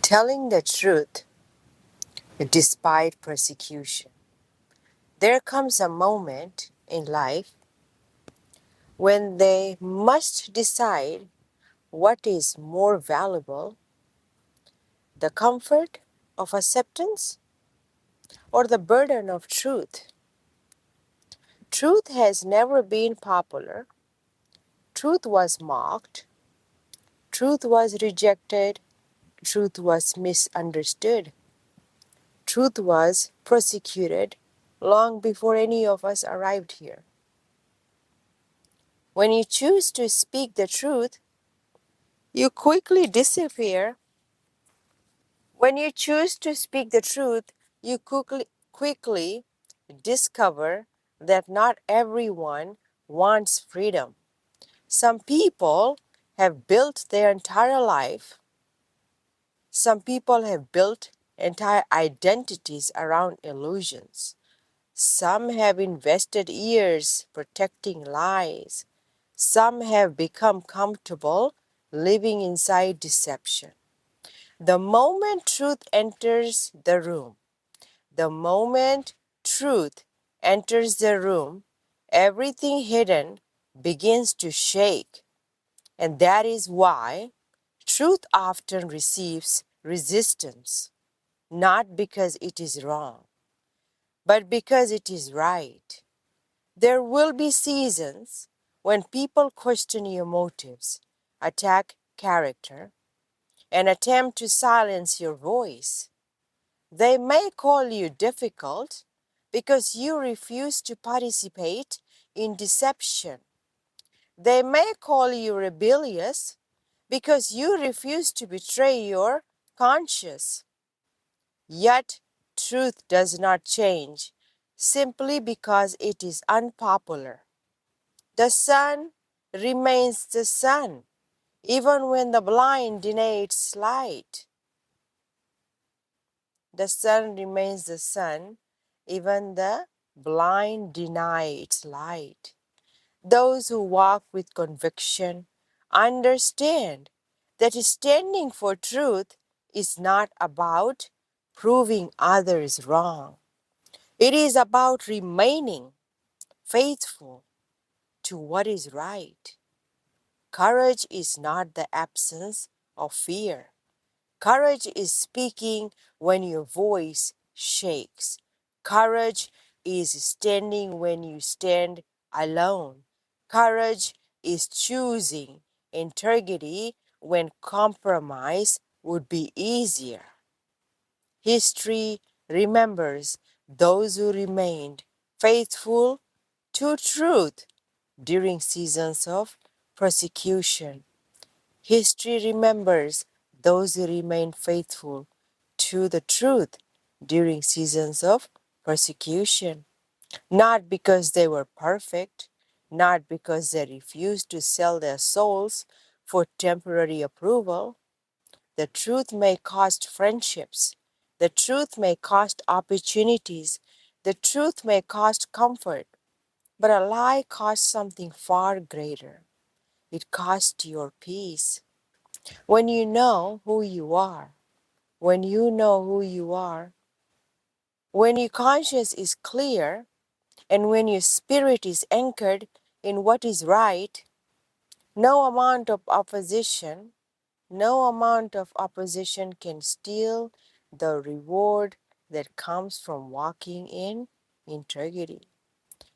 telling the truth despite persecution. There comes a moment in life when they must decide what is more valuable, the comfort of acceptance or the burden of truth. Truth has never been popular. Truth was mocked. Truth was rejected. Truth was misunderstood. Truth was persecuted long before any of us arrived here. When you choose to speak the truth, you quickly disappear. When you choose to speak the truth, you quickly discover that not everyone wants freedom. Some people have built their entire life, some people have built entire identities around illusions. Some have invested years protecting lies. Some have become comfortable living inside deception. The moment truth enters the room, the moment truth enters the room, everything hidden begins to shake. And that is why truth often receives resistance, not because it is wrong, but because it is right. There will be seasons when people question your motives, attack character, and attempt to silence your voice. They may call you difficult because you refuse to participate in deception. They may call you rebellious because you refuse to betray your conscience. Yet, truth does not change simply because it is unpopular. The sun remains the sun, even when the blind deny its light. The sun remains the sun, even the blind deny its light. Those who walk with conviction understand that standing for truth is not about proving others wrong. It is about remaining faithful to what is right. Courage is not the absence of fear. Courage is speaking when your voice shakes. Courage is standing when you stand alone. Courage is choosing integrity when compromise would be easier. History remembers those who remained faithful to truth during seasons of persecution. History remembers those who remain faithful to the truth during seasons of persecution, not because they were perfect, not because they refused to sell their souls for temporary approval. The truth may cost friendships, the truth may cost opportunities, the truth may cost comfort, but a lie costs something far greater. It costs your peace. When you know who you are, when you know who you are, when your conscience is clear, and when your spirit is anchored in what is right, no amount of opposition, no amount of opposition can steal the reward that comes from walking in integrity.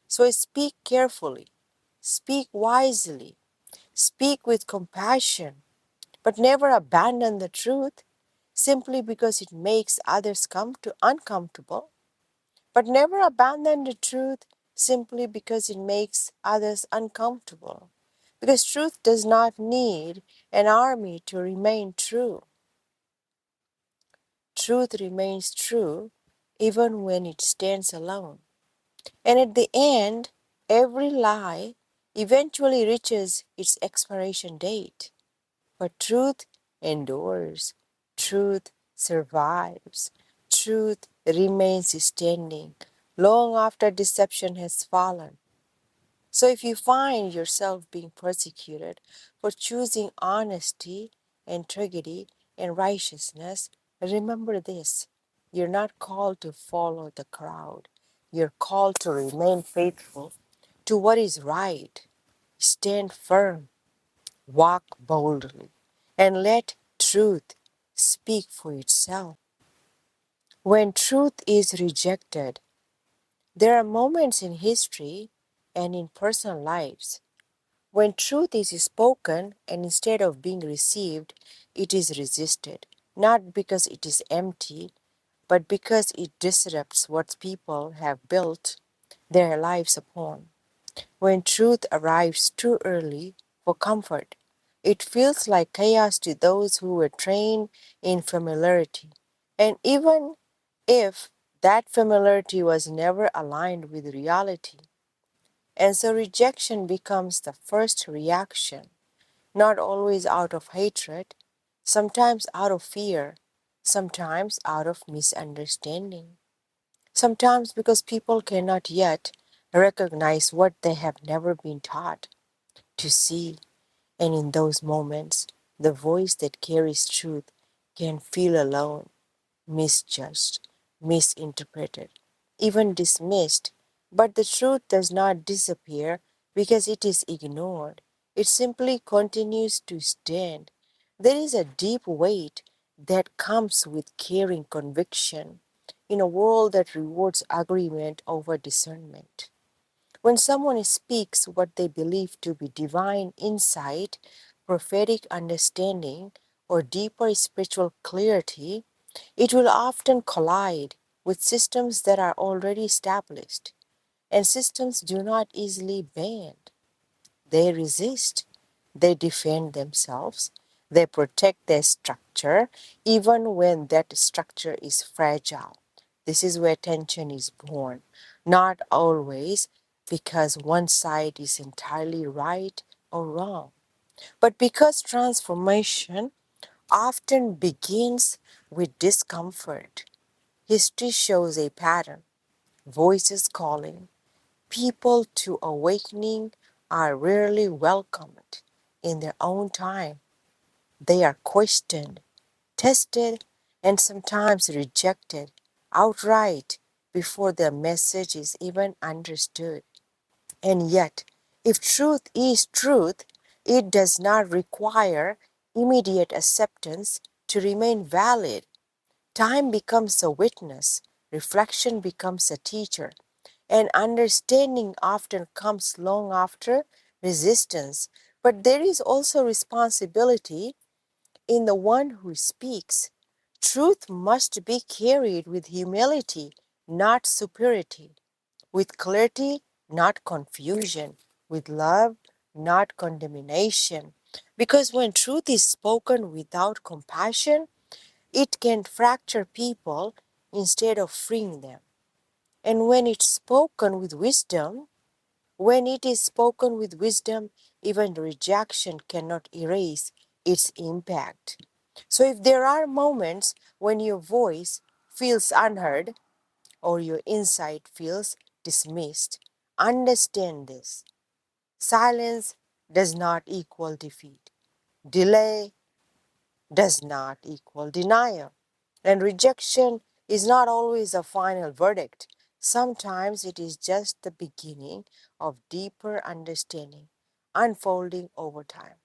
So speak carefully, speak wisely, speak with compassion, but never abandon the truth simply because it makes others come to uncomfortable, but never abandon the truth simply because it makes others uncomfortable. Because truth does not need an army to remain true. Truth remains true even when it stands alone. And at the end, every lie eventually reaches its expiration date. But truth endures, truth survives, truth remains standing long after deception has fallen. So if you find yourself being persecuted for choosing honesty, integrity, and righteousness, Remember this: you're not called to follow the crowd, you're called to remain faithful to what is right. Stand firm, walk boldly, and let truth speak for itself. When truth is rejected, there are moments in history and in personal lives when truth is spoken and instead of being received, it is resisted, not because it is empty, but because it disrupts what people have built their lives upon. When truth arrives too early for comfort, it feels like chaos to those who were trained in familiarity. And even if that familiarity was never aligned with reality, and so rejection becomes the first reaction, not always out of hatred, sometimes out of fear, sometimes out of misunderstanding, sometimes because people cannot yet recognize what they have never been taught to see. And in those moments, the voice that carries truth can feel alone, misjudged, misinterpreted, even dismissed. But the truth does not disappear because it is ignored. It simply continues to stand. There is a deep weight that comes with carrying conviction in a world that rewards agreement over discernment. When someone speaks what they believe to be divine insight, prophetic understanding, or deeper spiritual clarity, it will often collide with systems that are already established, and systems do not easily bend. They resist, they defend themselves, they protect their structure, even when that structure is fragile. This is where tension is born, not always because one side is entirely right or wrong, but because transformation often begins with discomfort. History shows a pattern: voices calling people to awakening are rarely welcomed in their own time. They are questioned, tested, and sometimes rejected outright before their message is even understood. And yet, if truth is truth, it does not require immediate acceptance to remain valid. Time becomes a witness, reflection becomes a teacher, and understanding often comes long after resistance. But there is also responsibility in the one who speaks. Truth must be carried with humility, not superiority, with clarity, not confusion, with love, not condemnation. Because when truth is spoken without compassion, it can fracture people instead of freeing them. And when it's spoken with wisdom, when it is spoken with wisdom, even rejection cannot erase its impact. So if there are moments when your voice feels unheard or your insight feels dismissed, understand this. Silence does not equal defeat. Delay does not equal denial. And rejection is not always a final verdict. Sometimes it is just the beginning of deeper understanding, unfolding over time.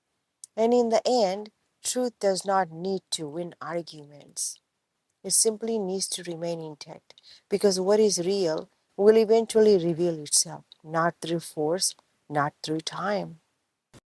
And in the end, truth does not need to win arguments. It simply needs to remain intact because what is real will eventually reveal itself, not through force, not through time.